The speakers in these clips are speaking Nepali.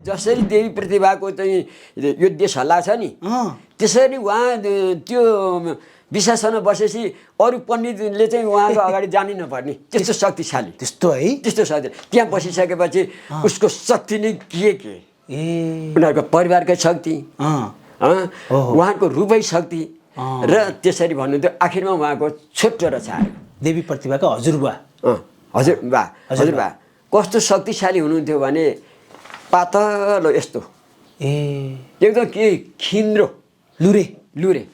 जसरी देवी प्रतिभाको चाहिँ यो देश हल्ला छ नि त्यसरी उहाँ त्यो विशासनमा बसेपछि अरू पण्डितले चाहिँ उहाँको अगाडि जानै नपर्ने त्यस्तो शक्तिशाली त्यस्तो है त्यस्तो शक्ति त्यहाँ बसिसकेपछि उसको शक्ति नै के उनीहरूको परिवारकै शक्ति उहाँको रूपै शक्ति र त्यसरी भन्नुहुन्थ्यो आखिरमा उहाँको छोटो र छायो देवी प्रतिभाको हजुरबा हजुरबा कस्तो शक्तिशाली हुनुहुन्थ्यो भने पातलो यस्तो एकदम के खिम्रो लुरे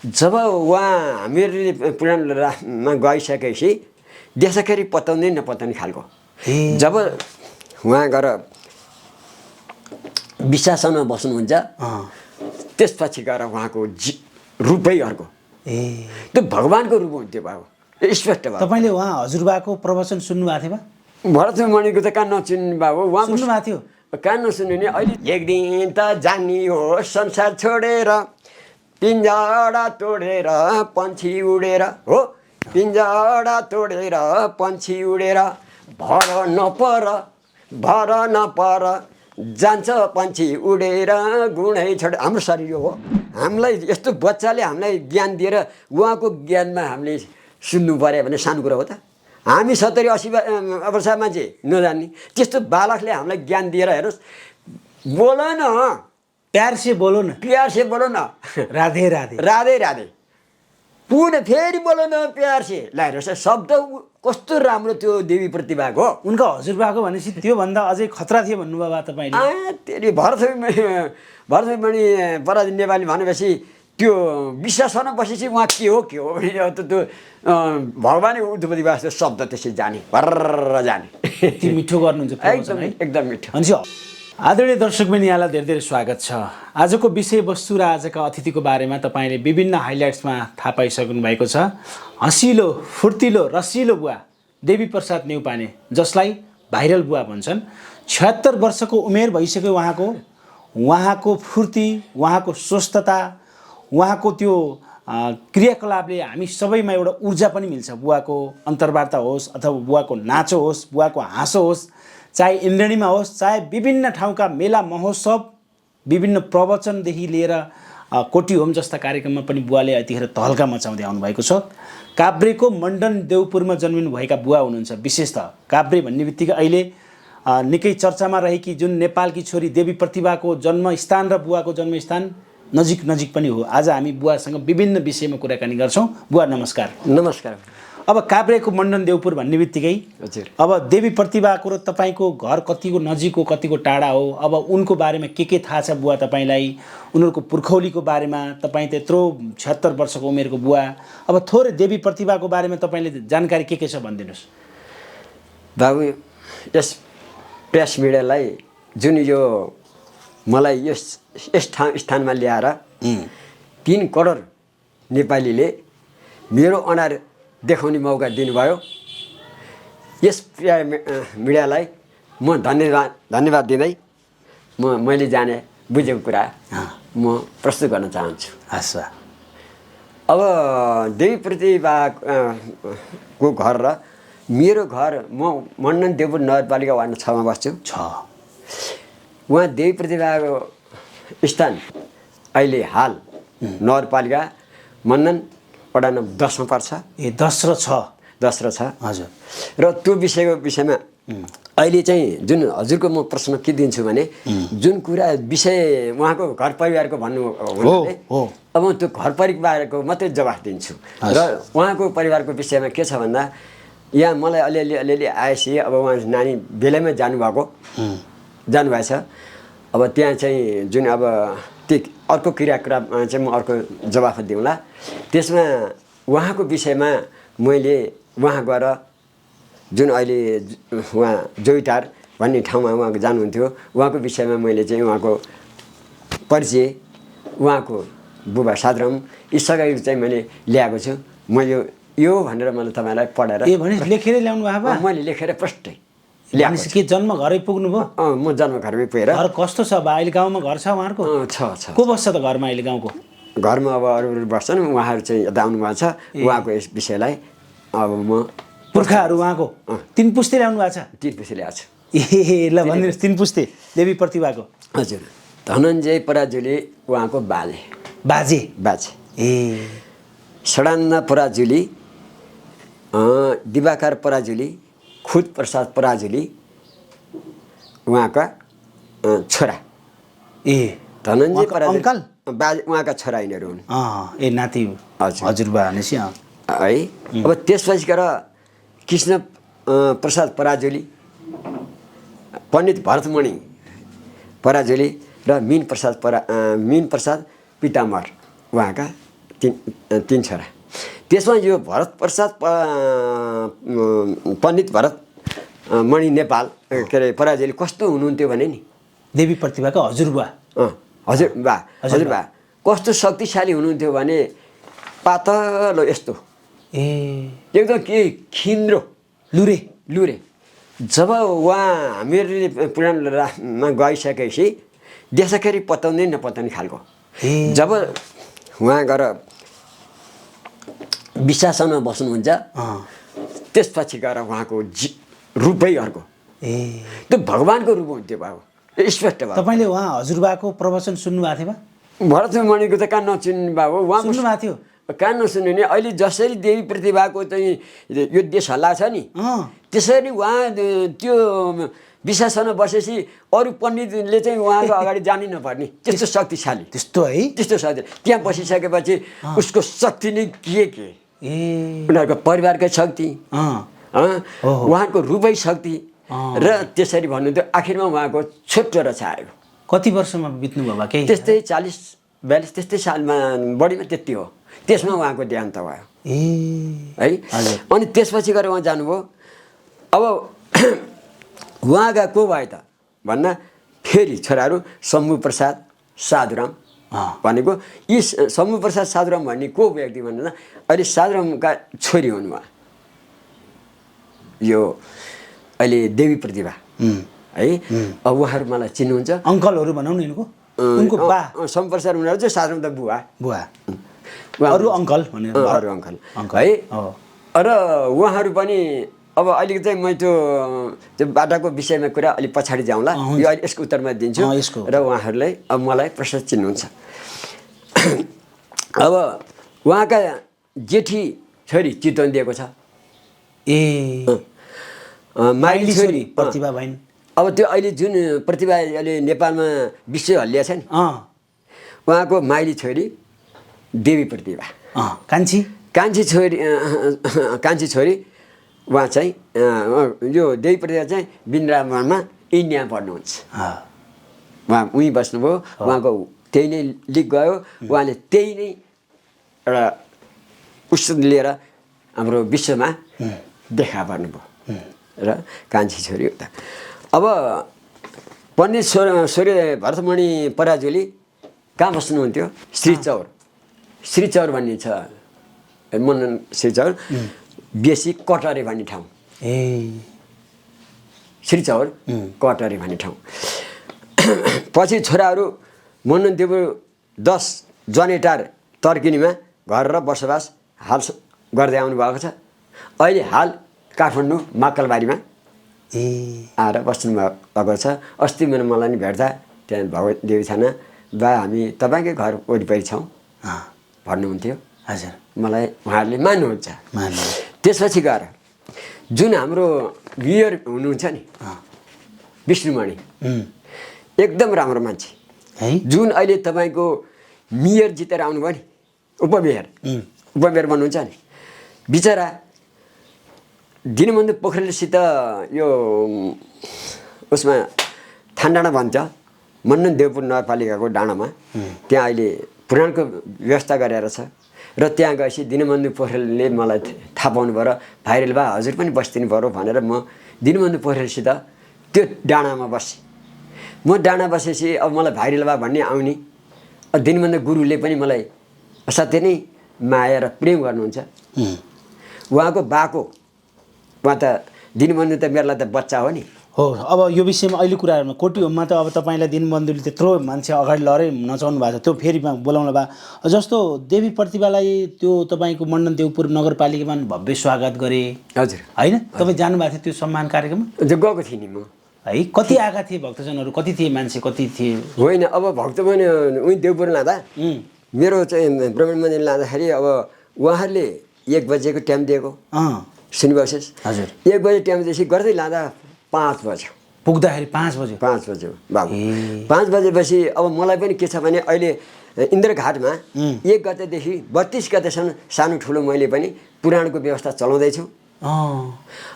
जब उहाँ हामीहरूले पुराणमा गइसकेपछि देख्दाखेरि पताउँदै नपताउने खालको जब उहाँ गएर विशासनमा बस्नुहुन्छ त्यसपछि गएर उहाँको रूपै अर्को त्यो भगवान्को रूप हुन्थ्यो बाबु स्पष्ट भयो। तपाईँले उहाँ हजुरबाको प्रवचन सुन्नुभएको थियो भरतमुनिको त कहाँ नचिन्नु बाबु उहाँ सुन्नुभएको थियो कहाँ नसुन्नु नि अहिले एक दिन त जानी हो संसार छोडेर पिञ्जरा तोडेर पन्छी उडेर हो पिञ्जरा तोडेर पन्छी उडेर भर नपर जान्छ पन्छी उडेर गुणै छोडे हाम्रो शरीर हो हामीलाई यस्तो बच्चाले हामीलाई ज्ञान दिएर उहाँको ज्ञानमा हामीले सुन्नु पर्यो भने सानो कुरा हो त हामी 70-80 वर्ष मान्छे नजान्ने त्यस्तो बालकले हामीलाई ज्ञान दिएर हेर्नुहोस् बोल न प्यार से बोलो न राधे राधे पुनः फेरि बोलो न प्यार से हेर्नुहोस् शब्द कस्तो राम्रो त्यो देवी प्रतिभाको उनका हजुरबाको भनेपछि त्योभन्दा अझै खतरा थियो भन्नुभयो तपाईँले तेरि भरतमणि पराजुली नेपाली भनेपछि त्यो विश्वासमा बसेपछि उहाँ के हो भने त्यो भगवानै उद्धवती वास्तव शब्द त्यसै जाने भर्र जाने यति मिठो गर्नुहुन्छ एकदम मिठो। अनि आदरणीय दर्शकबिन यहाँलाई धेरै धेरै स्वागत छ। आजको विषयवस्तु र आजका अतिथिको बारेमा तपाईँले विभिन्न हाइलाइट्समा थाहा पाइसक्नु भएको छ। हँसिलो फुर्तिलो रसिलो बुवा देवी प्रसाद न्यौपाने जसलाई भाइरल बुवा भन्छन्। 76 वर्षको उमेर भइसक्यो उहाँको फुर्ती उहाँको स्वस्थता उहाँको त्यो क्रियाकलापले हामी सबैमा एउटा ऊर्जा पनि मिल्छ। बुवाको अन्तर्वार्ता होस् अथवा बुवाको नाचो होस् बुवाको हाँसो होस् चाहे इन्द्रणीमा होस् चाहे विभिन्न ठाउँका मेला महोत्सव विभिन्न प्रवचनदेखि लिएर कोटी होम जस्ता कार्यक्रममा पनि बुवाले यतिखेर तहल्का मचाउँदै आउनुभएको छ। काभ्रेको मण्डन देवपुरमा जन्मिनु भएका बुवा हुनुहुन्छ। विशेषतः काभ्रे भन्ने बित्तिकै अहिले निकै चर्चामा रहेकी जुन नेपालकी छोरी देवी प्रतिभाको जन्मस्थान र बुवाको जन्मस्थान नजिक पनि हो। आज हामी बुवासँग विभिन्न विषयमा कुराकानी गर्छौँ। बुवा नमस्कार। नमस्कार। अब काभ्रेको मण्डन देवपुर भन्ने बित्तिकै अब देवी प्रतिभाको र तपाईँको घर कतिको नजिक हो कतिको टाढा हो, अब उनको बारेमा के थाहा छ बुवा तपाईँलाई, उनीहरूको पुर्खौलीको बारेमा? तपाईँ त्यत्रो 76 वर्षको उमेरको बुवा, अब थोरै देवी प्रतिभाको बारेमा तपाईँले जानकारी के छ भनिदिनुहोस्। बाबु यस प्रेस मिडियालाई जुन यो मलाई यस स्थानमा ल्याएर 3 करोड नेपालीले मेरो अनुहार देखाउने मौका दिनुभयो। यस मिडियालाई म धन्यवाद दिँदै मैले जाने बुझेको कुरा म प्रस्तुत गर्न चाहन्छु। हस्। अब देवी प्रतिभाको घर र मेरो घर म मण्डन देवपुर नगरपालिका वार्ड 6 मा बस्छु। उहाँ देवी प्रतिभाको स्थान अहिले हाल नगरपालिका मण्डन वडा नम्बर 10 मा पर्छ। 10 र 6 हजुर। र त्यो विषयमा अहिले चाहिँ जुन हजुरको म प्रश्न के दिन्छु भने जुन कुरा विषय उहाँको घर परिवारको भन्नु हुनाले अब म त्यो घर परिवारको मात्रै जवाफ दिन्छु। र उहाँको परिवारको विषयमा के छ भन्दा यहाँ मलाई अलिअलि आएपछि अब उहाँ नानी बेलैमा जानुभएछ। अब त्यहाँ चाहिँ जुन अब त्यो अर्को क्रियाकलापमा चाहिँ म अर्को जवाफ दिउँला। त्यसमा उहाँको विषयमा मैले उहाँ गएर जुन अहिले उहाँ जोइटार भन्ने ठाउँमा उहाँको जानुहुन्थ्यो उहाँको विषयमा मैले चाहिँ उहाँको परिचय उहाँको बुबा सादरम यी सबै चाहिँ मैले ल्याएको छु। मैले यो भनेर मैले तपाईँलाई पढेर लेखेरै ल्याउनु भएको? मैले लेखेर प्रष्टै ल्याएको। के जन्म घरै पुग्नुभयो? म जन्म घरमै पुगेर। घर कस्तो छ बा? अहिले गाउँमा घर छ उहाँहरूको? छ। को बस्छ त घरमा अहिले गाउँको? घरमा अब अरू बस्छन्, उहाँहरू चाहिँ यता आउनुभएको छ। उहाँको यस विषयलाई अब म पुर्खाहरू उहाँको 3 पुस्ते ल्याउनु भएको छ? 3 पुस्ते ल्याएको छु। ए ल भनिदिनुहोस् 3 पुस्ते देवी प्रतिभाको। हजुर, धनञ्जय पराजुली उहाँको बाजे बाजे ए षडानन्द पराजुली, दिवाकर पराजुली, खुद प्रसाद पराजुली उहाँका छोरा। ए धनञ्जय पराजुली अङ्कल बाजे उहाँका छोरा यिनीहरू हुन्। ए नाति हजुरबा भनेपछि है। अब त्यसपछि गएर कृष्ण प्रसाद पराजुली, पण्डित भरतमणि पराजुली र मीन प्रसाद पिताम्बर उहाँका तीन छोरा। त्यसमा यो भरत प्रसाद पण्डित भरतमणि नेपाल के अरे पराजुली कस्तो हुनुहुन्थ्यो भने नि देवी प्रतिभाको हजुरबा हजुरबा कस्तो शक्तिशाली हुनुहुन्थ्यो भने पातलो यस्तो एकदम के खिन्द्रो लुरे। जब उहाँ हामीहरूले पुराणमा गइसकेपछि देख्दाखेरि पताउँदै नपताउने खालको। जब उहाँ गएर विशासनमा बस्नुहुन्छ त्यसपछि गएर उहाँको रूपै अर्को त्यो भगवान्को रूप हुन्थ्यो बाबु स्पष्ट भयो। तपाईँले उहाँ हजुरबाको प्रवचन सुन्नुभएको थियो भरतमणिको त कहाँ नसुन्नु बाबु उहाँ सुन्नुभएको थियो कहाँ नसुन्नु नि। अहिले जसरी देवी प्रतिभाको चाहिँ यो देश हल्ला छ नि त्यसरी उहाँ त्यो विशासनमा बसेपछि अरू पण्डितले चाहिँ उहाँको अगाडि जानै नपर्ने त्यस्तो शक्तिशाली। त्यस्तो है त्यस्तो शक्ति त्यहाँ बसिसकेपछि उसको शक्ति नै के उनीहरूको परिवारकै शक्ति उहाँको रूपै शक्ति र त्यसरी भन्नुहुन्थ्यो। आखिरमा उहाँको छोटो रक्षा आयो। कति वर्षमा बित्नु भयो केही त्यस्तै 40-42 त्यस्तै सालमा बढीमा त्यति हो। त्यसमा उहाँको देहान्त भयो है। अनि त्यसपछि गएर उहाँ जानुभयो। अब उहाँका को भयो त भन्दा फेरि छोराहरू शम्भु प्रसाद साधुराम भनेको यी शम्भु प्रसाद साधुराम भन्ने को व्यक्ति भन्दा अहिले साधुरामका छोरी हुन् उहाँ। यो अहिले देवी प्रतिभा है। अब उहाँहरू मलाई चिन्नुहुन्छ अङ्कलहरू भनौँ न यिनको उनको बा शम्भु प्रसाद उनीहरू चाहिँ साधुराम त बुवा अरू अङ्कल अरू अङ्कल है। र उहाँहरू पनि अब अहिले चाहिँ म त्यो बाटाको विषयमा कुरा अलिक पछाडि जाउँला। यो अहिले यसको उत्तरमा दिन्छु र उहाँहरूलाई अब मलाई प्रश्न चिन्नुहुन्छ। अब उहाँका जेठी छोरी चितवन दिएको छ माइली छोरी प्रतिभा भइन्। अब त्यो अहिले जुन प्रतिभा अहिले नेपालमा विश्व हल्लिया छ नि उहाँको माइली छोरी देवी प्रतिभा कान्छी छोरी उहाँ चाहिँ यो देवी प्रतिभा चाहिँ वृन्दावनमा इन्डियामा पढ्नुहुन्छ। उहाँ उहीँ बस्नुभयो। उहाँको त्यही नै लिक गयो। उहाँले त्यही नै एउटा उस लिएर हाम्रो विश्वमा देखा पर्नुभयो र कान्छी छोरी उता। अब पण्डित सूर्य भरतमणि पराजुली कहाँ बस्नुहुन्थ्यो श्रीचौर भन्ने छ मनन श्रीचौर बेसी कटरे भन्ने ठाउँ श्रीचौर कटरे भन्ने ठाउँ। पछि छोराहरू मनन देव 10 जनेटार तर्किनीमा घर र बसोबास हाल गर्दै आउनु भएको छ। अहिले हाल काठमाडौँ माकलबारीमा आएर बस्नु भएको छ। अस्ति मलाई नि भेट्दा त्यहाँ भगवती थाना बा हामी तपाईँकै घर वरिपरि छौँ भन्नुहुन्थ्यो। हजुर मलाई उहाँहरूले मान्नुहुन्छ। त्यसपछि गएर जुन हाम्रो मेयर हुनुहुन्छ नि विष्णुमणि एकदम राम्रो मान्छे है। जुन अहिले तपाईँको मेयर जितेर आउनुभयो नि उपमेयर बन्नुहुन्छ नि बिचरा दिनबन्धु पोखरेलसित यो उसमा थानडाँडा भन्छ मन्नन देवपुर नगरपालिकाको डाँडामा त्यहाँ अहिले पुराणको व्यवस्था गरेर छ। र त्यहाँ गएपछि दिनबन्धु पोखरेलले मलाई थाहा पाउनु भयो र भाइरल बा हजुर पनि बस्दिनु पऱ्यो भनेर म दिनबन्धु पोखरेलसित त्यो डाँडामा बसेँ। म डाँडा बसेपछि अब मलाई भाइरल बा भन्ने आउने। दिनबन्धु गुरुले पनि मलाई असाध्यै नै माया र प्रेम गर्नुहुन्छ। उहाँको बाको उहाँ त दिनबन्धु त मेरो लागि त बच्चा हो नि हो। अब यो विषयमा अहिले कुराहरूमा कोटी होममा त अब तपाईँलाई दिनबन्धुले त्यत्रो मान्छे अगाडि लरे नचाउनु भएको छ त्यो फेरि बोलाउनु भयो। जस्तो देवी प्रतिभालाई त्यो तपाईँको मण्डन देवपुर नगरपालिकामा भव्य स्वागत गरे हजुर होइन तपाईँ जानुभएको थियो त्यो सम्मान कार्यक्रममा गएको थिएँ नि म है कति आएका थिए भक्तजनहरू कति थिए मान्छे कति थिए होइन अब भक्तजन उही देवपुर लाँदा मेरो चाहिँ ब्रह्मण मन्दिर लाँदाखेरि अब उहाँहरूले 1 बजेको टाइम दिएको सुनिबक्सेस हजुर 1 बजे टाइम दिएपछि गर्दै लाँदा 5 बज्यो पुग्दाखेरि 5 बज्यो 5 बज्यो बाबु 5 बजेपछि अब मलाई पनि के छ भने अहिले इन्द्रघाटमा 1 गतेदेखि 32 गतेसम्म सानो ठुलो मैले पनि पुराणको व्यवस्था चलाउँदैछु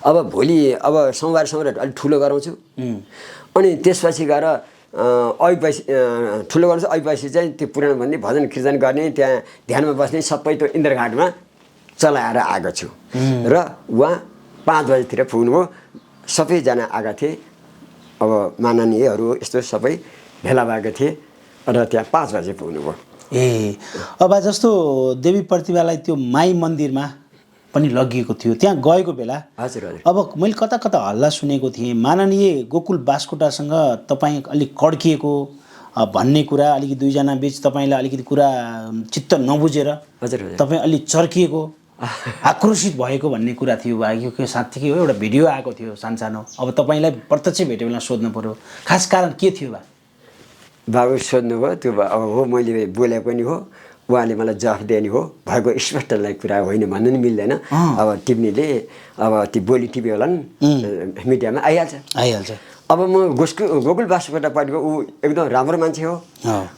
अब भोलि अब सोमबार अलिक ठुलो गराउँछु अनि त्यसपछि गएर ऐपछि ठुलो गर्छ ऐपछि चाहिँ त्यो पुराण भन्ने भजन कीर्तन गर्ने त्यहाँ ध्यानमा बस्ने सबै त्यो इन्द्रघाटमा चलाएर आएको छु र उहाँ 5 बजेतिर पुग्नुभयो सबैजना आएका थिए अब माननीयहरू यस्तो सबै भेला भएका थिए र त्यहाँ 5 बजे पुग्नुभयो अब जस्तो देवी प्रतिभालाई त्यो माई मन्दिरमा पनि लगिएको थियो त्यहाँ गएको बेला हजुर हजुर अब मैले कता कता हल्ला सुनेको थिएँ माननीय गोकुल बास्कोटासँग तपाईँ अलिक कड्किएको भन्ने कुरा अलिकति दुईजना बिच तपाईँलाई अलिकति कुरा चित्त नबुझेर हजुर तपाईँ अलिक चर्किएको आक्रोशित भएको भन्ने कुरा थियो यो साँच्चीकै हो एउटा भिडियो आएको थियो सानसानो अब तपाईँलाई प्रत्यक्ष भेट्यो बेला सोध्नु पर्यो खास कारण के थियो बाबु सोध्नुभयो त्यो अब हो मैले बोले पनि हो उहाँले मलाई जवाफ दिने हो भएको स्पष्टलाई कुरा होइन भन्नु नि मिल्दैन अब टिप्नेले अब त्यो बोली टिप्यो होला नि मिडियामा आइहाल्छ अब म गोकुल बास्कोटा पार्टीको ऊ एकदम राम्रो मान्छे हो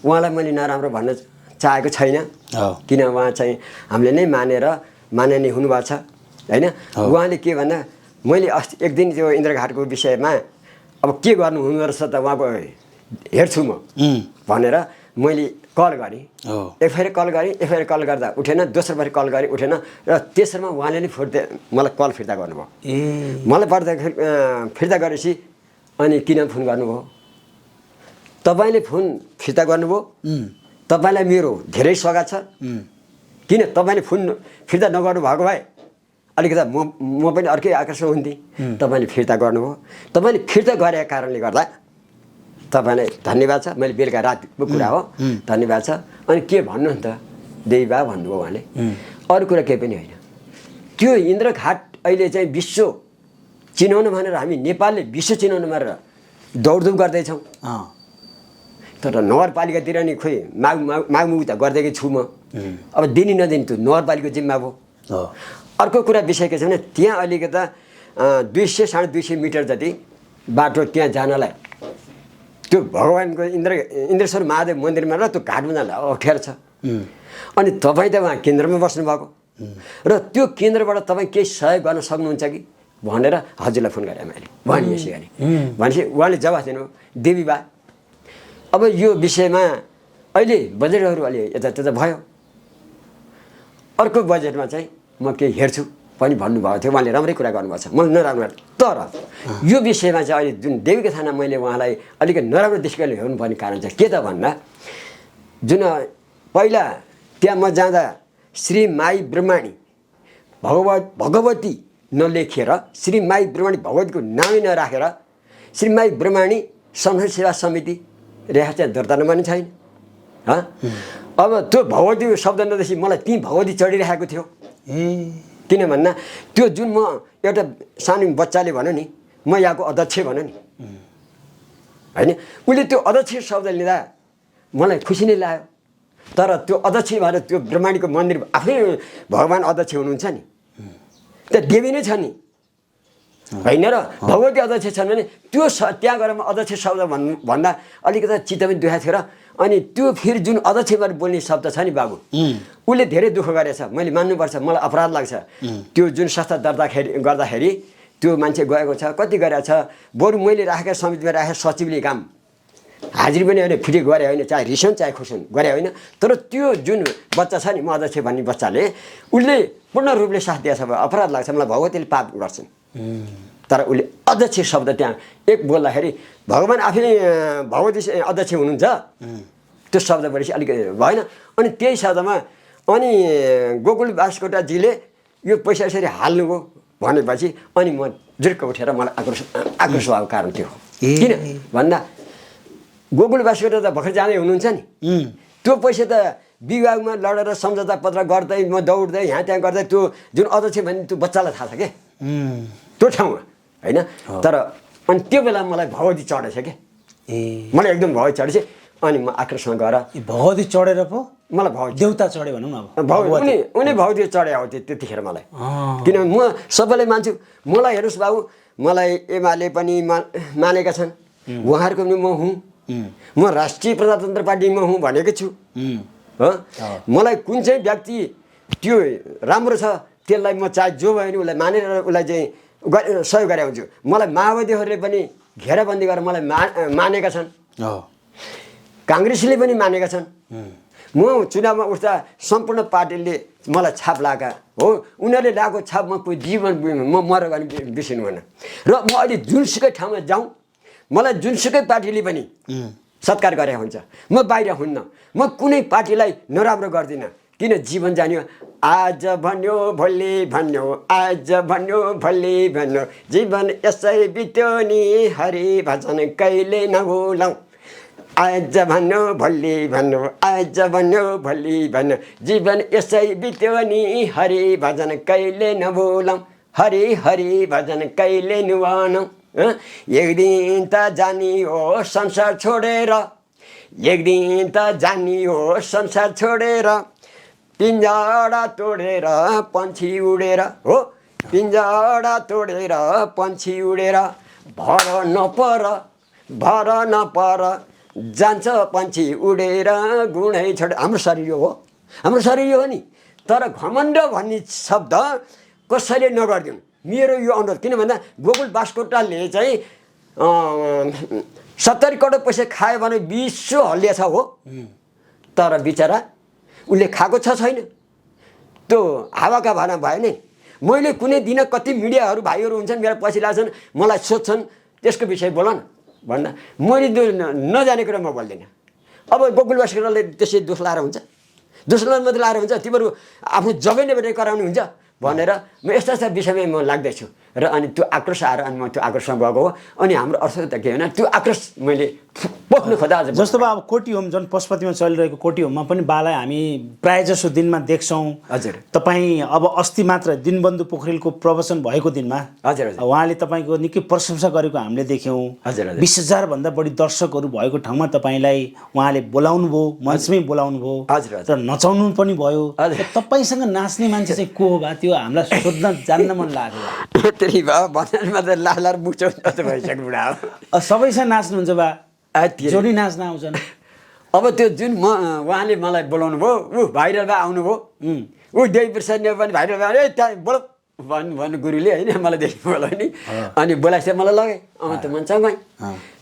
उहाँलाई मैले नराम्रो भन्न चाहेको छैन किन उहाँ चाहिँ हामीले नै मानेर माननीय हुनुभएको छ होइन उहाँले के भन्दा मैले अस्ति एक दिन त्यो इन्द्रघाटको विषयमा अब के गर्नु हुँदो रहेछ त उहाँको हेर्छु म भनेर मैले कल गरेँ एकफेर कल गर्दा उठेन दोस्रो फेरि कल गरेँ उठेन र तेस्रोमा उहाँले नै मलाई कल फिर्ता गर्नुभयो मलाई फिर्ता गरेपछि अनि किन फोन गर्नुभयो तपाईँले फोन फिर्ता गर्नुभयो तपाईँलाई मेरो धेरै स्वागत छ किन तपाईँले फोन फिर्ता नगर्नु भएको भए अलिकति म पनि अर्कै आकर्षण हुन्थेँ तपाईँले फिर्ता गर्नुभयो तपाईँले फिर्ता गरेको कारणले गर्दा तपाईँलाई धन्यवाद छ मैले बेलुका रातको कुरा हो धन्यवाद छ अनि के भन्नु नि त देवी बा भन्नुभयो उहाँले अरू कुरा केही पनि होइन त्यो इन्द्रघाट अहिले चाहिँ विश्व चिनाउनु भनेर हामी नेपालले विश्व चिनाउनु भनेर दौडधुप गर्दैछौँ तर नगरपालिकातिर नि खोइ मागमुग त गर्दैकै छु म अब दिनी नदिनी त्यो नगरपालिकाको जिम्मा भयो अर्को कुरा विषय के छ भने त्यहाँ अलिकता 200-250 मिटर जति बाटो त्यहाँ जानलाई त्यो भगवान्को इन्द्रेश्वर महादेव मन्दिरमा र त्यो घाटमा जाँदा अप्ठ्यारो छ अनि तपाईँ त उहाँ केन्द्रमा बस्नुभएको र त्यो केन्द्रबाट तपाईँ केही सहयोग गर्न सक्नुहुन्छ कि भनेर हजुरलाई फोन गरेँ मैले भने यसै गरी भनेपछि उहाँले जवाफ दिनु देवी बा अब यो विषयमा अहिले बजेटहरू अलि यतात्यता भयो अर्को बजेटमा चाहिँ म केही हेर्छु पनि भन्नुभएको थियो उहाँले राम्रै कुरा गर्नुभएको छ मलाई नराम्रो तर यो विषयमा चाहिँ अहिले जुन देवीको थाना मैले उहाँलाई अलिकति नराम्रो दृष्टिले हेर्नुपर्ने कारण चाहिँ के त भन्दा जुन पहिला त्यहाँ म जाँदा श्री माई ब्रह्माणी भगवती नलेखेर श्री माई ब्रह्माणी भगवतीको नामै नराखेर श्री माई ब्रह्माणी संघ सेवा समिति रेखा चाहिँ दर्ता पनि छैन अब त्यो भगवती शब्द नदेखि मलाई ती भगवती चढिरहेको थियो किन भन्दा त्यो जुन म एउटा सानो बच्चाले भन्यो नि म यहाँको अध्यक्ष भन्यो नि होइन उसले त्यो अध्यक्ष शब्द लिँदा मलाई खुसी नै लाग्यो तर त्यो अध्यक्ष भएर त्यो ब्रह्माण्डको मन्दिर आफ्नै भगवान् अध्यक्ष हुनुहुन्छ नि त्यहाँ देवी नै छ नि होइन र भगवती अध्यक्ष छन् भने त्यो त्यहाँ गएर म अध्यक्ष शब्द भन्दा अलिकति चित्त पनि दुखाएको थियो र अनि त्यो फेरि जुन अध्यक्षबाट बोल्ने शब्द छ नि बाबु उसले धेरै दुःख गरेछ मैले मान्नुपर्छ मलाई अपराध लाग्छ त्यो जुन संस्था गर्दाखेरि त्यो मान्छे गएको छ कति गरेको छ बरु मैले राखेका समितिमा राखेका सचिवले काम हाजिरी पनि होइन फिटे गरे होइन चाहे रिसन चाहे खुसन गरे होइन तर त्यो जुन बच्चा छ नि म अध्यक्ष भन्ने बच्चाले उसले पूर्ण रूपले साथ दिएछ अपराध लाग्छ मलाई भगवतीले पाप गर्छन् तर उसले अध्यक्ष शब्द त्यहाँ एक बोल्दाखेरि भगवान् आफै भगवती अध्यक्ष हुनुहुन्छ त्यो शब्दबाट चाहिँ अलिकति भएन अनि त्यही शब्दमा अनि गोकुल बास्कोटाजीले यो पैसा यसरी हाल्नुभयो भनेपछि अनि म जुर्क उठेर मलाई आक्रोश भएको कारण त्यो किन भन्दा गोकुल बास्कोटा त भर्खर जाँदै हुनुहुन्छ नि त्यो पैसा त विभागमा लडेर सम्झौता पत्र गर्दै म दौड्दै यहाँ त्यहाँ गर्दै त्यो जुन अध्यक्ष भन्ने त्यो बच्चालाई थाहा छ क्या त्यो ठाउँमा होइन तर अनि त्यो बेला मलाई भगवती चढेछ क्या मलाई एकदम भगवती चढेछ अनि म आक्रोशमा गएर भगवती चढेर पो मलाई भगवती देउता चढे भनौँ न अब भगवती उनी भगवती चढे हो त्यतिखेर मलाई किनभने म सबैलाई मान्छु मलाई हेर्नुहोस् बाबु मलाई एमाले पनि मानेका छन् उहाँहरूको पनि म हुँ म राष्ट्रिय प्रजातन्त्र पार्टीमा हुँ भनेको छु हो मलाई कुन चाहिँ व्यक्ति त्यो राम्रो छ त्यसलाई म चाहे जो भयो भने उसलाई मानेर उसलाई चाहिँ सहयोग गरे हुन्छु मलाई माओवादीहरूले पनि घेराबन्दी गरेर मलाई मानेका छन् काङ्ग्रेसले पनि मानेका छन् म चुनावमा उठ्दा सम्पूर्ण पार्टीले मलाई छाप लगाएका हो उनीहरूले लगाएको छाप म कोही जीवन म मर गएर बिर्सिनु भएन र म अहिले जुनसुकै ठाउँमा जाउँ मलाई जुनसुकै पार्टीले पनि सत्कार गरे हुन्छ म बाहिर हुन्न म कुनै पार्टीलाई नराम्रो गर्दिनँ किन जीवन जान्यो आज भन्यो भोलि भन्यो आज भन्यो भोलि भन्यो जीवन यसै बित्यो नि हरि भजन कहिले नभुलौँ आज भन्यो भोलि भन्यो आज भन्यो भोलि भन्यो जीवन यसै बित्यो नि हरि भजन कहिले नभुलौँ हरि हरि भजन कहिले नभनौँ एक दिन त जानी हो संसार छोडेर एक दिन त जानी हो संसार छोडेर पिंजरा तोडेर पंछी उडेर हो पिंजरा तोडेर पंछी उडेर भर नपर जान्छ पंछी उडेर गुणै छोड हाम्रो शरीर हो हाम्रो शरीर हो नि तर घमण्ड भन्ने शब्द कसैले नगरिदिउँ मेरो यो अनुरोध किन भन्दा गोकुल बास्कोटाले चाहिँ 70 करोड पैसा खायो भने विश्व हल्लिया छ हो तर बिचरा उसले खाएको छैन त्यो हावाका भाना भयो नि मैले कुनै दिन कति मिडियाहरू भाइहरू हुन्छन् मेरो पछि लाग्छन् मलाई सोध्छन् त्यसको विषय बोल न भन्दा मैले नजाने कुरा म बोल्दिनँ अब गोकुल बास्कोटाले त्यसै दोष लाएर हुन्छ दोष मात्रै लाएर हुन्छ तिमीहरू आफ्नो जगै नै कराउने हुन्छ भनेर म यस्ता यस्ता विषयमा म लाग्दैछु र अनि त्यो आक्रोश आएर अनि म त्यो आक्रोशमा गएको हो अनि हाम्रो अर्थ त के होइन त्यो आक्रोश मैले पोख्नु खोज्दा आज जस्तो अब कोटी होम जुन पशुपतिमा चलिरहेको कोटी होममा पनि बालाई हामी प्रायः जसो दिनमा देख्छौँ हजुर तपाईँ अब अस्ति मात्र दिनबन्धु पोखरेलको प्रवचन भएको दिनमा हजुर उहाँले तपाईँको निकै प्रशंसा गरेको हामीले देख्यौँ 20,000 भन्दा बढी दर्शकहरू भएको ठाउँमा तपाईँलाई उहाँले बोलाउनु भयो मञ्चमै बोलाउनु भयो र नचाउनु पनि भयो तपाईँसँग नाच्ने मान्छे चाहिँ को हो बा त्यो हामीलाई सोध्न जान्न मन लाग्यो त्यही भयो भनेरमा त लार बुझ्छौ जस्तो भइसक्यो बुढा सबैसँग नाच्नुहुन्छ बा जो नि नाच्न आउँछन् अब त्यो जुन उहाँले मलाई बोलाउनु भयो ऊ भाइरल भए आउनुभयो ऊ देवी प्रसाद नेपाल पनि भाइरल भए त्यहाँ बोल भन्नु गुरुले होइन मलाई देखि बोलायो नि अनि बोलाएपछि मलाई लगेँ त मन गएँ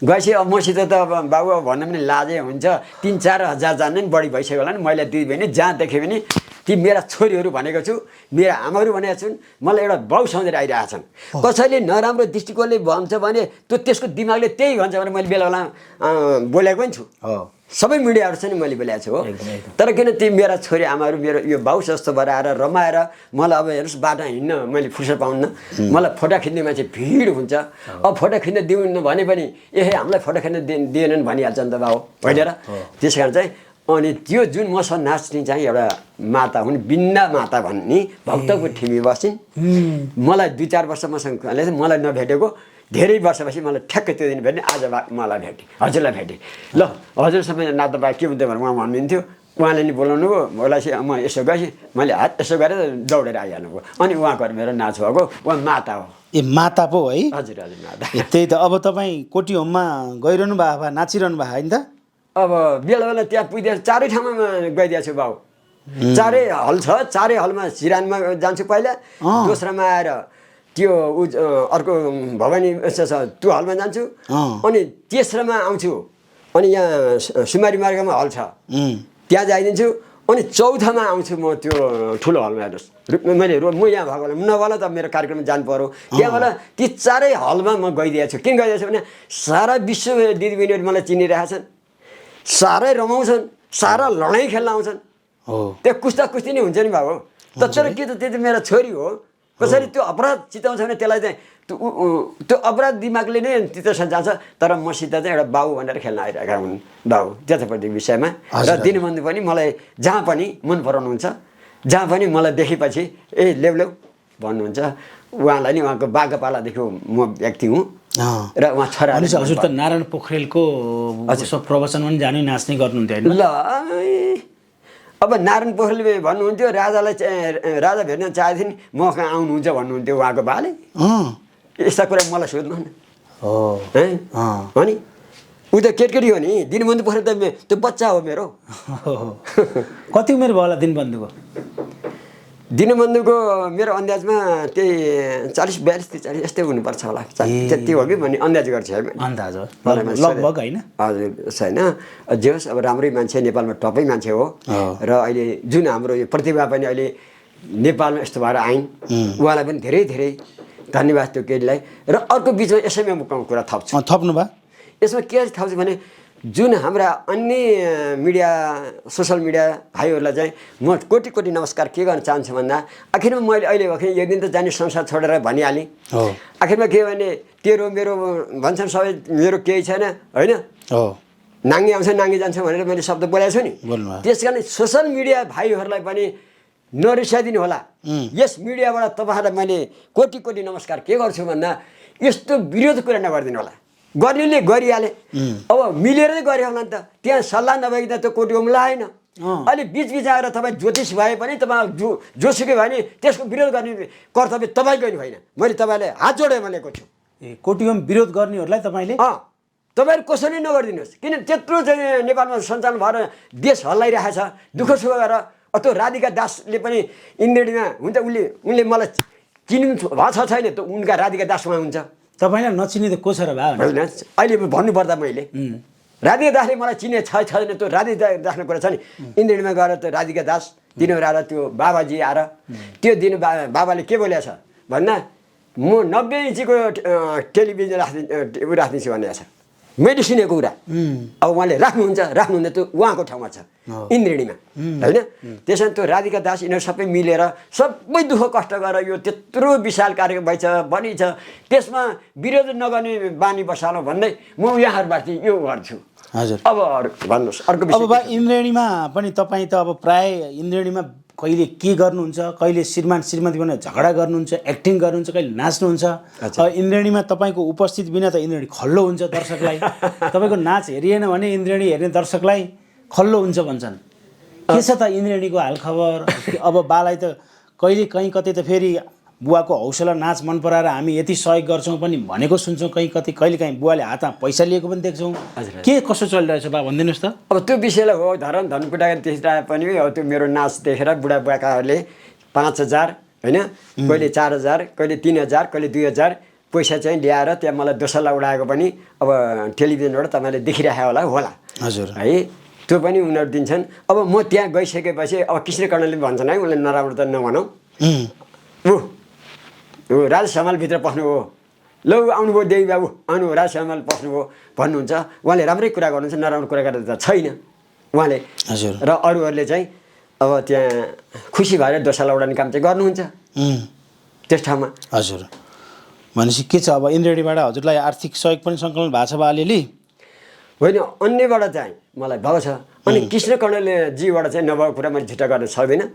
गएपछि अब मसित त अब बाबु अब भन्नु पनि लाजै हुन्छ 3-4 हजार जना नि बढी भइसक्यो होला नि मैले दिदी बहिनी जहाँ देखेँ भने ती मेरा छोरीहरू भनेको छु मेरा आमाहरू भनेको छन् मलाई एउटा बाउ सम्झेर आइरहेछन् कसैले नराम्रो दृष्टिकोणले भन्छ भने त्यसको दिमागले त्यही भन्छ भने मैले बेला बेला बोलेको पनि छु सबै मिडियाहरू छ नि मैले बोलेको छु हो तर किन ती मेरा छोरी आमाहरू मेरो यो बाउ जस्तो भएर आएर रमाएर मलाई अब हेर्नुहोस् बाटो हिँड्न मैले फुर्सद पाउन्न मलाई फोटो खिच्ने मान्छे भिड हुन्छ अब फोटो खिच्न दिउन भने पनि हामीलाई फोटो खिच्न दिएनन् भनिहाल्छ नि त बाउ होइन र त्यस कारण चाहिँ अनि त्यो जुन मसँग नाच्ने चाहिँ एउटा माता हुन् बिन्दा माता भन्ने भक्तपुर ठिमी बसिन् मलाई 2-4 वर्ष मसँग मलाई नभेटेको धेरै वर्षपछि मलाई ठ्याक्कै त्यो दिन भेट्ने आज मलाई भेटेँ हजुरलाई भेटेँ ल हजुरसँग नाता भए के हुन्थ्यो भनेर उहाँ भन्नुहुन्थ्यो उहाँले नि बोलाउनु भयो बोलाएपछि म यसो गएँ मैले हात यसो गरेर दौडेर आइहाल्नु भयो अनि उहाँको मेरो नाच भएको उहाँ माता हो ए माता पो है हजुर हजुर माता त्यही त अब तपाईँ कोटी होममा गइरहनु भयो नाचिरहनु भयो होइन त अब बेला बेला त्यहाँ पुगिदिएछ 4 ठाउँमा गइदिएको छु बाउ 4 हल छ 4 हलमा सिरानमा जान्छु पहिला दोस्रोमा आएर त्यो अर्को भवानी छ त्यो हलमा जान्छु अनि तेस्रोमा आउँछु अनि यहाँ सुमारी मार्गमा हल छ त्यहाँ जाइदिन्छु अनि चौथामा आउँछु म त्यो ठुलो हलमा हेर्नुहोस् मैले म यहाँ भएको बेला नभला त मेरो कार्यक्रममा जानु पर्यो त्यहाँबाट ती 4 हलमा म गइदिएको छु किन गइदिएको छु भने सारा विश्व दिदीबहिनीहरू मलाई चिनिरहेछन् साह्रै रमाउँछन् सारा लडाइँ खेल्न आउँछन् त्यो कुस्ती नै हुन्छ नि बाबु तर के त त्यो मेरा छोरी हो कसरी त्यो अपराध चिताउँछ भने त्यसलाई चाहिँ त्यो अपराध दिमागले नै त्यतोसँग जान्छ तर मसित चाहिँ एउटा बाउ भनेर खेल्न आइरहेका हुन् बाउ त्यतापट्टि विषयमा र दिनबन्धु पनि मलाई जहाँ पनि मन पराउनुहुन्छ जहाँ पनि मलाई देखेपछि ल्याउ भन्नुहुन्छ उहाँलाई नि उहाँको बाघपालादेखि म व्यक्ति हुँ र उहाँ छोरा भनेपछि हजुर त नारायण पोखरेलको उसो प्रवचनमा पनि जानु नाच्ने गर्नुहुन्थ्यो होइन ल अब नारायण पोखरेलले भन्नुहुन्थ्यो राजालाई राजा भेट्न चाहेको थिएँ म कहाँ आउनुहुन्छ भन्नुहुन्थ्यो उहाँको बाले यस्ता कुरा मलाई सोध्नु न हो नि ऊ त केटकेटी हो नि दिनबन्धु पोखरेल त त्यो बच्चा हो मेरो कति उमेर भयो होला दिनबन्धुको दिनबन्धुको मेरो अन्दाजमा त्यही 40-42-43 यस्तै हुनुपर्छ होला त्यति हो कि भन्ने अन्दाज गर्छ अन्दाज लगभग होइन हजुर छैन जे होस् अब राम्रै मान्छे नेपालमा टपै मान्छे हो र अहिले जुन हाम्रो यो प्रतिभा पनि अहिले नेपालमा यस्तो भएर आइन् उहाँलाई पनि धेरै धेरै धन्यवाद त्यो केटीलाई र अर्को बिचमा यसैमा म कुरा थप्छु थप्नु भयो यसमा के थप्छु भने जुन हाम्रा अन्य मिडिया सोसल मिडिया भाइहरूलाई चाहिँ म कोटी कोटी नमस्कार के गर्न चाहन्छु भन्दा आखिरमा मैले अहिले भएँ एक दिन त जाने संसार छोडेर भनिहालेँ आखिरमा के भने तेरो मेरो भन्छन् सबै मेरो केही छैन होइन नाङ्गे आउँछ नाङ्गे जान्छ भनेर मैले शब्द बोलेको छु नि त्यस कारण सोसल मिडिया भाइहरूलाई पनि नरिसाइदिनु होला यस मिडियाबाट तपाईँहरूलाई मैले कोटी कोटी नमस्कार के गर्छु भन्दा यस्तो विरोध कुरा नगरिदिनु होला गर्नेले गरिहाले अब मिलेरै गरे होला नि त त्यहाँ सल्लाह नभइकन त कोटी लाएन अहिले बिच आएर तपाईँ ज्योतिष भए पनि तपाईँ जोसुकै भयो भने त्यसको विरोध गर्ने कर्तव्य तपाईँको नि होइन मैले तपाईँलाई हात जोडेर भनेको छु कोटिगम विरोध गर्नेहरूलाई तपाईँले तपाईँहरू कसरी नगरिदिनुहोस् किन त्यत्रो चाहिँ नेपालमा सञ्चालन भएर देश हल्लाइरहेको छ दुःख सुख गरेर त्यो राधिका दासले पनि इन्द्रेणीमा हुन्छ उनले मलाई चिन्नु भएको छ छैन त उनका राधिका दासमा हुन्छ तपाईँलाई नचिने त को छ र भा होइन अहिले भन्नुपर्दा मैले राधिका दासले मलाई चिने छैन त्यो राधिका दासको कुरा छ नि इन्द्रेणीमा गएर त्यो राधिका दास तिनीहरू आएर त्यो बाबाजी आएर त्यो दिन बाबाले के बोलेको छ भन्दा म 90 इन्चीको टेलिभिजन राखिदिन्छु भनेको छ मैले सुनेको कुरा अब उहाँले राख्नुहुन्न त्यो उहाँको ठाउँमा छ इन्द्रेणीमा होइन त्यसमा त्यो राधिका दास यिनीहरू सबै मिलेर सबै दुःख कष्ट गरेर यो त्यत्रो विशाल कार्यक्रम भइछ बनिछ त्यसमा विरोध नगर्ने बानी बसालो भन्दै म यहाँहरूबाट यो गर्छु हजुर अब भन्नुहोस् अर्को अब बा इन्द्रेणीमा पनि तपाईँ त अब प्राय इन्द्रेणीमा कहिले के गर्नुहुन्छ कहिले श्रीमान श्रीमती भनेर झगडा गर्नुहुन्छ एक्टिङ गर्नुहुन्छ कहिले नाच्नुहुन्छ इन्द्रेणीमा तपाईँको उपस्थित बिना त इन्द्रेणी खल्लो हुन्छ दर्शकलाई तपाईँको नाच हेरिएन भने इन्द्रेणी हेर्ने दर्शकलाई खल्लो हुन्छ भन्छन् के छ त इन्द्रेणीको हालखबर अब बालाई त कहिले कहीँ कतै त फेरि बुवाको हौसला नाच मन पराएर हामी यति सहयोग गर्छौँ पनि भनेको सुन्छौँ कहिले काहीँ बुवाले हातमा पैसा लिएको पनि देख्छौँ के कसो चलिरहेछ बा भनिदिनुहोस् त अब त्यो विषयलाई हो धनकुटा त्यसमा पनि हो त्यो मेरो नाच देखेर बुढाबुढाकाहरूले 5000 होइन कहिले 4000 कहिले 3000 कहिले 2000 पैसा चाहिँ ल्याएर त्यहाँ मलाई दोसल्ला उडाएको पनि अब टेलिभिजनबाट तपाईँले देखिरहेको होला हजुर है त्यो पनि उनीहरू दिन्छन् अब म त्यहाँ गइसकेपछि अब कृष्ण कर्णले भन्छन् है उसले नराम्रो त नभनौँ राजा समालभित्र पस्नु हो लौ आउनुभयो देवी बाबु आउनु राजा समाल पस्नुभयो भन्नुहुन्छ उहाँले राम्रै कुरा गर्नुहुन्छ नराम्रो कुरा गरेर त छैन उहाँले र अरूहरूले चाहिँ अब त्यहाँ खुसी भएर दोसल्ला उडाउने काम चाहिँ गर्नुहुन्छ त्यस ठाउँमा हजुर भनेपछि के छ अब इन्द्रेणीबाट हजुरलाई आर्थिक सहयोग पनि सङ्कलन भएको छ बा अलिअलि होइन अन्यबाट चाहिँ मलाई भएको छ अनि कृष्ण कर्णले जीबाट चाहिँ नभएको कुरा मैले झुट्टा गर्न सक्दिनँ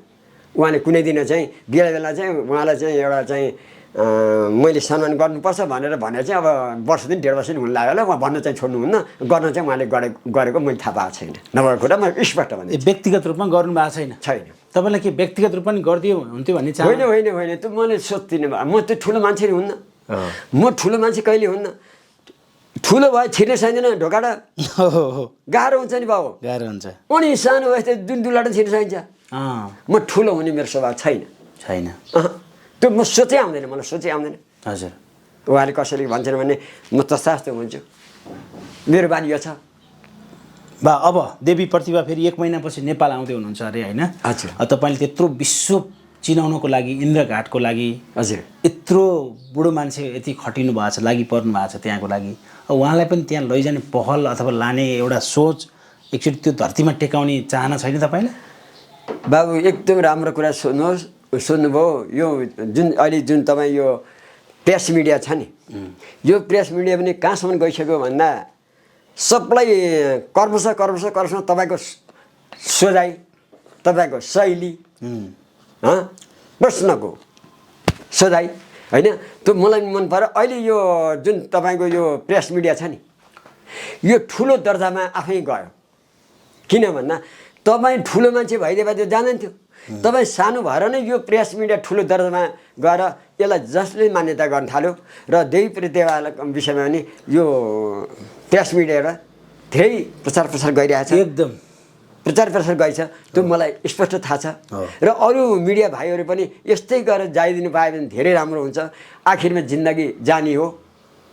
उहाँले कुनै दिन चाहिँ बेला चाहिँ उहाँलाई चाहिँ एउटा चाहिँ मैले सम्मान गर्नुपर्छ भनेर चाहिँ अब वर्ष दिन 1.5 वर्ष दिन हुन लाग्यो होला उहाँ भन्न चाहिँ छोड्नुहुन्न गर्न चाहिँ उहाँले गरेको मैले थाहा पाएको छैन नभएको कुरा म स्पष्ट भन्छु व्यक्तिगत रूपमा गर्नु भएको छैन तपाईँलाई के व्यक्तिगत रूपमा पनि गरिदियो हुन्थ्यो भन्ने चाहना होइन त्यो मैले सोच्दिनँ म त्यो ठुलो मान्छे हुन्न म ठुलो मान्छे कहिले हुन्न ठुलो भए छिर्ने सकिँदैन ढोकाटा गाह्रो हुन्छ नि बाबु गाह्रो हुन्छ अनि सानो भए जुन दुलाटा छिर्न सकिन्छ म ठुलो हुने मेरो स्वभाव छैन त्यो म सोचै आउँदैन मलाई सोचै आउँदैन हजुर उहाँले कसैले भन्छन् भने म तस्तास्तो हुन्छु मेरो बानी यो छ बा अब देवी प्रतिभा फेरि 1 महिनापछि नेपाल आउँदै हुनुहुन्छ अरे होइन हजुर तपाईँले त्यत्रो विश्व चिनाउनको लागि इन्द्रघाटको लागि हजुर यत्रो बुढो मान्छे यति खटिनु भएको छ लागि पर्नु भएको छ त्यहाँको लागि उहाँलाई पनि त्यहाँ लैजाने पहल अथवा लाने एउटा सोच एकचोटि त्यो धरतीमा टेकाउने चाहना छैन तपाईँलाई बाबु एकदम राम्रो कुरा सोध्नुभयो यो अहिले जुन तपाईँ यो प्रेस मिडिया छ नि यो प्रेस मिडिया पनि कहाँसम्म गइसक्यो भन्दा सबलाई कर्मश तपाईँको सोझाइ तपाईँको शैली प्रश्नको सोझाइ होइन त्यो मलाई मन पर्यो। अहिले यो जुन तपाईँको यो प्रेस मिडिया छ नि यो ठुलो दर्जामा आफै गयो। किन भन्दा तपाईँ ठुलो मान्छे भइदिए भए त्यो जान्थ्यो। तपाईँ सानो भएर नै यो प्रेस मिडिया ठुलो दर्जामा गएर यसलाई जसले मान्यता गर्न थाल्यो र देवी प्रतिभाको विषयमा पनि यो प्रेस मिडियाबाट धेरै प्रचार प्रसार गरिरहेछ। एकदम प्रचार प्रसार गरिछ त्यो मलाई स्पष्ट थाहा छ। र अरू मिडिया भाइहरू पनि यस्तै गरेर जाइदिनु पायो भने धेरै राम्रो हुन्छ। आखिरमा जिन्दगी जाने हो,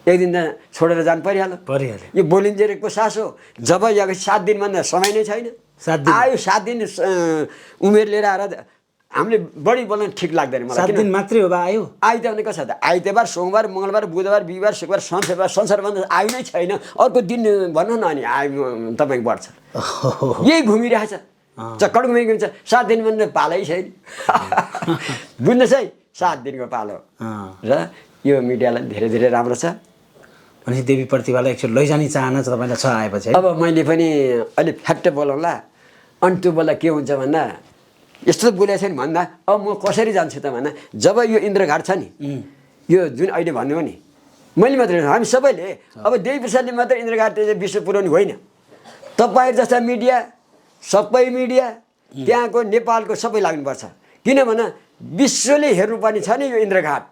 एक दिन छोडेर जानु परिहाल्यो। यो बोलिन्जेरको सास हो। जब यो 7 दिनभन्दा समय नै छैन। 7 दिन आयो 7 दिन उमेर लिएर आएर हामीले बढी बोल्न ठिक लाग्दैन मलाई। 7 दिन मात्रै हो बा आयो भने कसो त आइतबार सोमबार मङ्गलबार बुधबार बिहिबार शुक्रबार शनिबार संसारभन्दा आयु नै छैन। अर्को दिन भन्नु न अनि आयु तपाईँको बढ्छ। यही घुमिरहेछ चक्कर घुमिन्छ। 7 दिनभन्दा पालै छैन। बुझ्नुहोस् है 7 दिनको पालो र यो मिडियालाई धेरै धेरै राम्रो छ। भनेपछि देवी प्रतिभालाई एकचोटि लैजाने चाहना चाहिँ तपाईँलाई छ आएपछि। अब मैले पनि अलिक फ्याक्ट बोलाउँला अनि त्यो बोल्दा के हुन्छ भन्दा यस्तो बोलेको छ नि भन्दा अब म कसरी जान्छु त भन्दा जब यो इन्द्रघाट छ नि यो जुन अहिले भन्नुभयो नि मैले मात्रै हामी सबैले अब देवी प्रसादले मात्रै इन्द्रघाट विश्व पुर्याउने होइन। तपाईँहरू जस्ता मिडिया सबै मिडिया त्यहाँको नेपालको सबै लाग्नुपर्छ। किनभने विश्वले हेर्नुपर्ने छ नि यो इन्द्रघाट।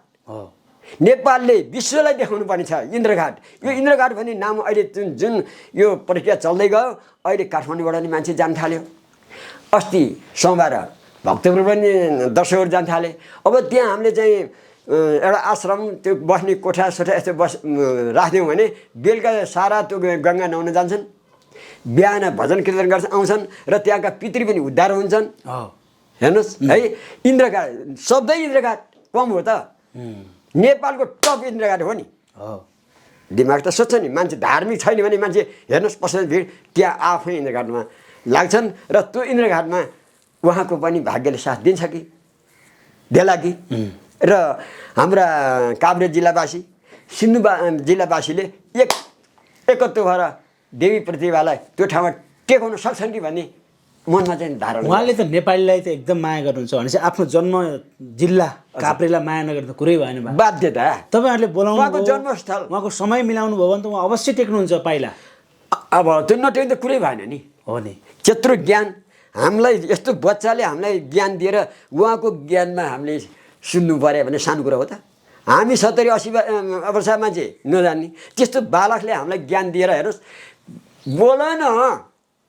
नेपालले विश्वलाई देखाउनु पर्ने छ इन्द्रघाट। यो इन्द्रघाट भन्ने नाम अहिले जुन यो प्रक्रिया चल्दै गयो अहिले काठमाडौँबाट नि मान्छे जान थाल्यो। अस्ति सोमबार भक्तपुर पनि दर्शकहरू जान थाले। अब त्यहाँ हामीले चाहिँ एउटा आश्रम त्यो बस्ने कोठा सोठा यस्तो राखिदियौँ भने बेलुका सारा त्यो गङ्गा नुहाउन जान्छन्, बिहान भजन कीर्तन गर्छ आउँछन् र त्यहाँका पितृ पनि उद्धार हुन्छन्। हेर्नुहोस् है इन्द्रघाट शब्दै इन्द्रघाट कम हो त। नेपालको टप इन्द्रघाट हो नि। दिमाग त सोध्छ नि मान्छे धार्मिक छैन भने मान्छे हेर्नुहोस् पसन्द भिड त्यहाँ आफै इन्द्रघाटमा लाग्छन् र त्यो इन्द्रघाटमा उहाँको पनि भाग्यले साथ दिन्छ कि देला कि। र हाम्रा काभ्रे जिल्लावासी सिन्धु जिल्लावासीले एकत्व भएर देवी प्रतिभालाई त्यो ठाउँमा टेकाउन सक्छन् कि भन्ने मनमा चाहिँ धारणा। उहाँले त नेपालीलाई त एकदम माया गर्नुहुन्छ भनेपछि आफ्नो जन्म जिल्ला काभ्रेलाई माया नगर्नु त कुरै भएन। बाध्यता तपाईँहरूले बोलाउनु उहाँको जन्मस्थल उहाँको समय मिलाउनु भयो भने त उहाँ अवश्य टेक्नुहुन्छ पाइला। अब त्यो नटेक्नु त कुरै भएन नि। हो नि त्यत्रो ज्ञान हामीलाई यस्तो बच्चाले हामीलाई ज्ञान दिएर उहाँको ज्ञानमा हामीले सुन्नु पऱ्यो भने सानो कुरा हो त। हामी 70-80 वर्ष मान्छे नजान्ने त्यस्तो बालकले हामीलाई ज्ञान दिएर हेर्नुहोस् बोल न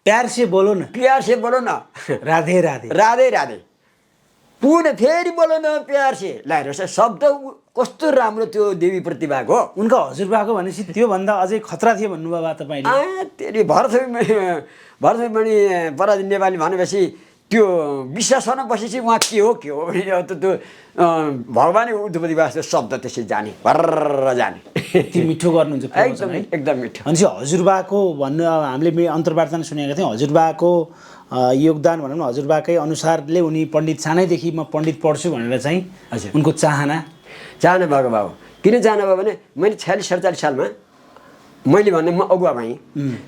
प्यार से बोलो न राधे राधे राधे राधे पुनः फेरि बोलो न प्यार से लाएर शब्द कस्तो राम्रो त्यो देवी प्रतिभाको। उनका हजुरबाको भनेपछि त्योभन्दा अझै खतरा थियो भन्नुभयो तपाईँले। त्यसले भरतमणि पराजी नेपाली भनेपछि त्यो विश्वासमा बसेपछि उहाँ के हो त्यो भगवानै उद्धवती वास्तो शब्द त्यसै जाने भर्र जाने। मिठो गर्नुहुन्छ एकदम मिठो। भनेपछि हजुरबाको भन्नु हामीले अन्तर्वार्ता सुनेका थियौँ हजुरबाको योगदान भनौँ न हजुरबाकै अनुसारले उनी पण्डित सानैदेखि म पण्डित पढ्छु भनेर चाहिँ उनको चाहना भएको बाबु। किन चाहना भयो भने मैले 46-47 सालमा मैले भन्ने म अगुवा भएँ।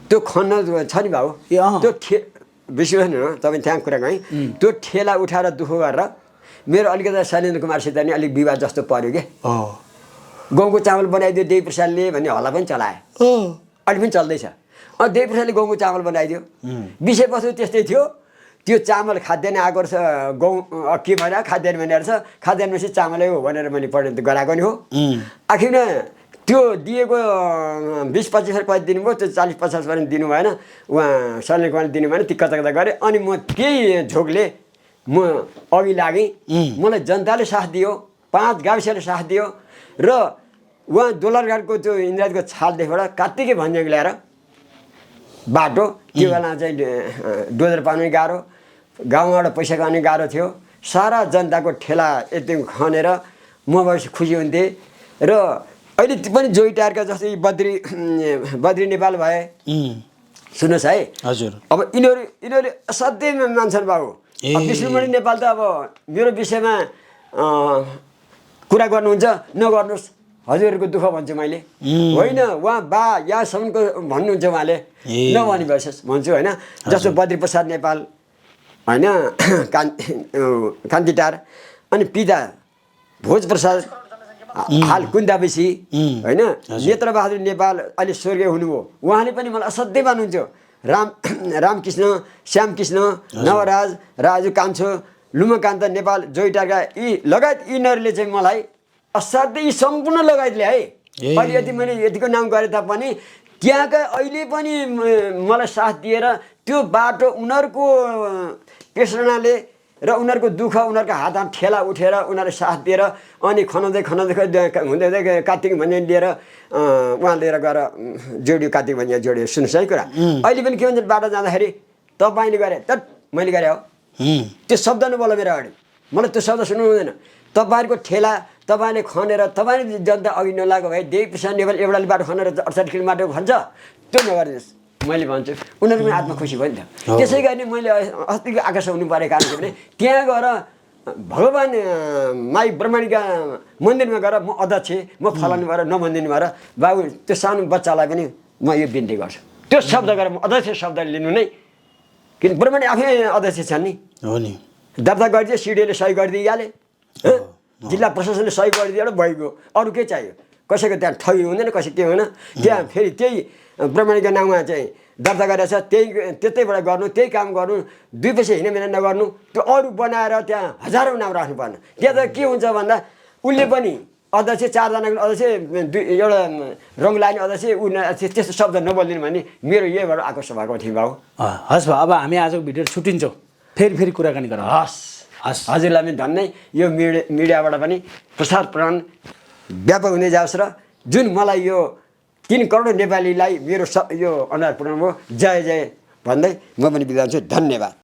त्यो खन्न छ नि बाबु त्यो विश्वास न तपाईँ त्यहाँ कुरा गएँ त्यो ठेला उठाएर दुःख गरेर मेरो अलिकति शैलेन्द्र कुमारसित नि अलिक विवाद जस्तो पर्यो कि गहुँको चामल बनाइदियो देवी प्रसादले भन्ने हल्ला पनि चलाए अहिले पनि चल्दैछ। देवी प्रसादले गहुँको चामल बनाइदियो विषयवस्तु त्यस्तै थियो। त्यो चामल खाद्यान्न आएको रहेछ गहुँ के भनेर खाद्यान्न भनेर छ खाद्यान्नपछि चामलै हो भनेर मैले परिणत गराएको नि हो। आखिरमा त्यो दिएको 20-25 कति दिनुभयो त्यो 40-50 पनि दिनु भएन उहाँ शैलेन्द्र कुमारले दिनु भएन ती कता गरेँ। अनि म केही झोकले म अघि लागेँ। मलाई जनताले साथ दियो 5 गाविसले साथ दियो र उहाँ दोलरघाटको त्यो इन्द्रको छालदेखिबाट कार्तिके भन्ज्याङ ल्याएर बाटो त्यो बेला चाहिँ डोजर पाउने गाह्रो गाउँबाट पैसा खाने गाह्रो थियो। सारा जनताको ठेला यति खनेर म भएपछि खुसी हुन्थेँ। र अहिले पनि जोइ टायरका जस्तै बद्री नेपाल भए सुन्नुहोस् है हजुर। अब यिनीहरूले असाध्यै मान्छन् बाबु। विष्णुमणि नेपाल त अब मेरो विषयमा कुरा गर्नुहुन्छ नगर्नुहोस् हजुरहरूको दुःख भन्छु मैले होइन। उहाँ बा यहाँसम्मको भन्नुहुन्छ उहाँले नभनी भएछ भन्छु होइन। जस्तो बद्री प्रसाद नेपाल होइन कान्ति टार अनि पिता भोज प्रसाद हाल कुन्दाबेसी होइन नेत्रबहादुर नेपाल अहिले स्वर्गीय हुनुभयो उहाँले पनि मलाई असाध्यै मान्नुहुन्थ्यो रामकृष्ण श्यामकृष्ण नवराज राजु कान्छो लुमकान्त नेपाल जोइटाका यी लगायत यिनीहरूले चाहिँ मलाई असाध्यै यी सम्पूर्ण लगायतले है अहिले यति मैले यतिको नाम गरे तापनि त्यहाँका अहिले पनि मलाई साथ दिएर त्यो बाटो उनीहरूको प्रेरणाले र उनीहरूको दुःख उनीहरूको हातमा ठेला उठेर उनीहरूले साथ दिएर अनि खनाउँदै हुँदै हुँदै कार्तिक भन्ने लिएर उहाँ लिएर गएर जोडियो कार्तिक भन्ने जोडियो सुन्नुहोस् है कुरा अहिले पनि के भन्छ बाटो जाँदाखेरि तपाईँले गरे त मैले गरेँ हो त्यो शब्द नबोल मेरो अगाडि मलाई त्यो शब्द सुन्नु हुँदैन तपाईँहरूको ठेला तपाईँले खनेर तपाईँले जनता अघि नलागेको भए देवी प्रसाद नेपाल एउटाले बाटो खनेर 68 किलोमिटर भन्छ त्यो नगरिदिनुहोस् मैले भन्छु उनीहरू पनि आत्मा खुसी भयो नि त त्यसै गरी नै मैले अस्तिको आकर्षण हुनु परेको कारण चाहिँ भने त्यहाँ गएर भगवान् माई ब्रह्मणीका मन्दिरमा गएर म अध्यक्ष म फलानु भएर नभनिदिनु भएर बाबु त्यो सानो बच्चालाई पनि म यो बिन्ती गर्छु त्यो शब्द गरेर म अध्यक्ष शब्द लिनु नै किन ब्रह्मणी आफै अध्यक्ष छन् नि हो नि दर्ता गरिदिए सिडिओले सही गरिदिइहाले जिल्ला प्रशासनले सही गरिदिएर भइगयो अरू के चाहियो कसैको त्यहाँ ठगी हुँदैन कसै के हुँदैन त्यहाँ फेरि त्यही ब्रह्मणीको नाउँमा चाहिँ दर्ता गरेर छ त्यतैबाट गर्नु त्यही काम गर्नु 2 पैसा हिँडेमेना नगर्नु त्यो अरू बनाएर त्यहाँ हजारौँ नाम राख्नु पर्ने त्यहाँ त के हुन्छ भन्दा उसले पनि अध्यक्ष 4 जनाको अध्यक्ष एउटा रङ लाने अध्यक्ष त्यस्तो शब्द नबोलिदिनु भने मेरो यहीबाट आकर्षण भएको थियो बाबु हस् भाउ अब हामी आजको भिडियो छुट्टिन्छौँ फेरि कुराकानी गरौँ हस् हजुरलाई पनि धन्य यो मिडियाबाट पनि प्रसार प्रमाण व्यापक हुँदै जाओस् र जुन मलाई यो 3 करोड नेपालीलाई मेरो यो अनुहार पुर्याउनु भयो जय जय भन्दै म पनि बिदा हुन्छु धन्यवाद।